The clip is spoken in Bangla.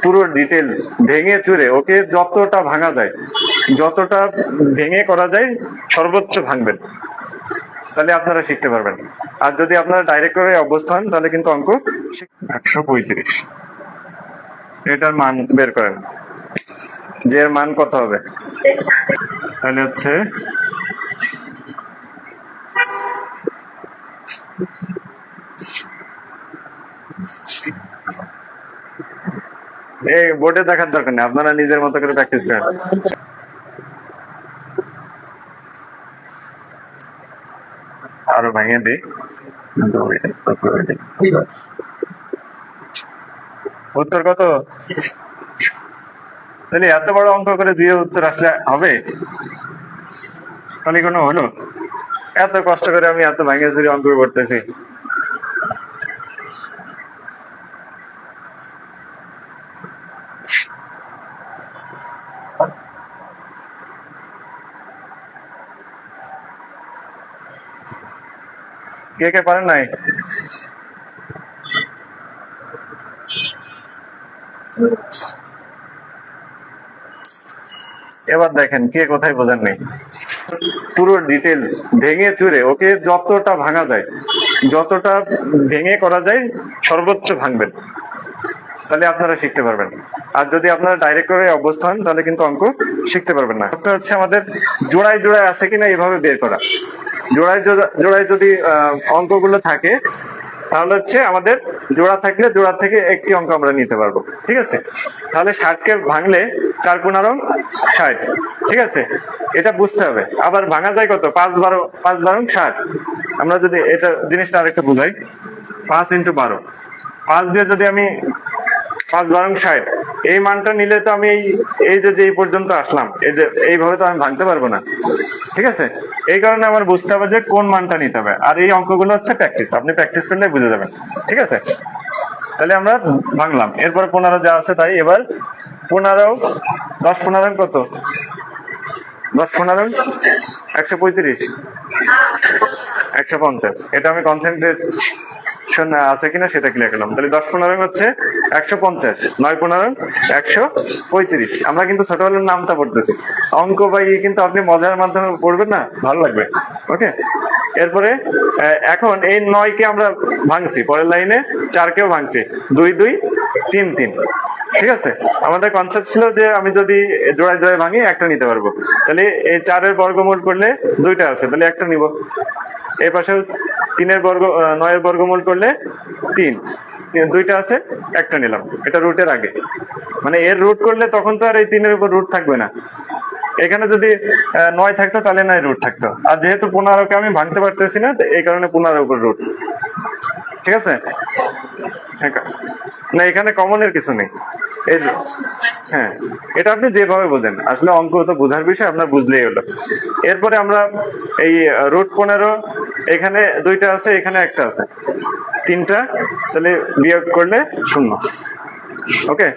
পুরো ডিটেলস ভেঙে চুরে ওকে যতটা ভাঙা যায়, যতটা ভেঙে করা যায় সর্বোচ্চ ভাঙবেন, তাহলে আপনারা শিখতে পারবেন। আর যদি আপনারা ডাইরেক্ট করে অভ্যস্ত হন তাহলে কিন্তু অঙ্ক 135 এটার মান বের করেন, যে এর মান কত হবে। তাহলে হচ্ছে এই বোর্ডে দেখার দরকার নেই, আপনারা নিজের মতো করে প্র্যাকটিস করেন। আরো ভেঙে দিই, উত্তর কত? তাহলে এত বড় অঙ্ক করে দিয়ে উত্তর আসলে হবে? তাহলে কোনো হলো? এত কষ্ট করে আমি এত ভেঙে চুরি অঙ্ক করতেছি। কে কে পারেন নাই? এবার দেখেন কে কোথায় বোঝেন নেই। পুরো ডিটেলস ভেঙে চুরে ওকে যতটা ভাঙা যায়, যতটা ভেঙে করা যায় সর্বোচ্চ ভাঙবেন, তাহলে আপনারা শিখতে পারবেন। আর যদি আপনারা ডাইরেক্ট করে অভ্যস্ত হন তাহলে কিন্তু অঙ্ক শিখতে পারবেন না। একটা হচ্ছে আমাদের জোড়ায় জোড়ায় আছে কিনা এইভাবে বের করা। জোড়ায় জোড়ায় যদি অঙ্কগুলো থাকে তাহলে হচ্ছে আমাদের জোড়া থাকলে জোড়া থেকে একটি অঙ্ক আমরা নিতে পারবো, ঠিক আছে। তাহলে 60কে ভাঙলে 4 15 60, ঠিক আছে, এটা বুঝতে হবে। আবার ভাঙা যায় কত? 5 12 60। আমরা যদি এটা জিনিসটা আরেকটু বুঝাই, 5 × 12, 5 দিয়ে যদি আমি 5 12 60 এই মানটা নিলে তো আমি এই যে এই পর্যন্ত আসলাম, এই যে এইভাবে তো আমি ভাঙতে পারবো না, ঠিক আছে। এই কারণে আমার বুঝতে হবে যে কোন মানটা নিতে হবে। আর এই অঙ্কগুলো হচ্ছে প্র্যাকটিস, আপনি প্র্যাকটিস করলে বুঝে যাবেন, ঠিক আছে। তাহলে আমরা ভাঙলাম, এরপর 15 যা আছে তাই। এবার 15 10 15 কত? 10 15 135 150। এটা আমি কনসেন্ট্রেশন আছে কিনা সেটা ক্লিয়ার করলাম। তাহলে 10 15 হচ্ছে 150, 9 15 135। আমরা কিন্তু ছোটবেলার নামটা পড়তেছি, অঙ্ক বা কিন্তু আপনি মজার মাধ্যমে পড়বেন না, ভালো লাগবে। ওকে, এরপরে এখন এই 9কে আমরা ভাঙছি, পরের লাইনে 4কেও ভাঙছি, 2 2 3 3, ঠিক আছে। আমাদের কনসেপ্ট ছিল যে আমি যদি জোড়ায় জোড়ায় ভাঙি একটা নিতে পারবো। তাহলে এই 4-এর বর্গমূল করলে 2টা আছে, তাহলে একটা নিব। এই পাশেও 3-এর 9-এর বর্গমূল করলে 3, 2টা আছে, একটা নিলাম। এটা রুটের আগে, মানে এর রুট করলে তখন তো আর এই 3-এর উপর রুট থাকবে না। এখানে যদি 9 থাকতো তাহলে নাই রুট থাকতো। আর যেহেতু 15কে আমি ভাঙতে পারতেছি না, এই কারণে 15-এর উপর রুট, ঠিক আছে। না, এখানে কমনের কিছু নেই। হ্যাঁ, এটা আপনি যেভাবে বোঝেন, আসলে অঙ্ক তো বোঝার বিষয়, আপনার বুঝলেই হলো। এরপরে আমরা এই রুট 15, এখানে 2টা আছে, এখানে একটা আছে, 3টা, তাহলে বিয়োগ করলে 0। ওকে।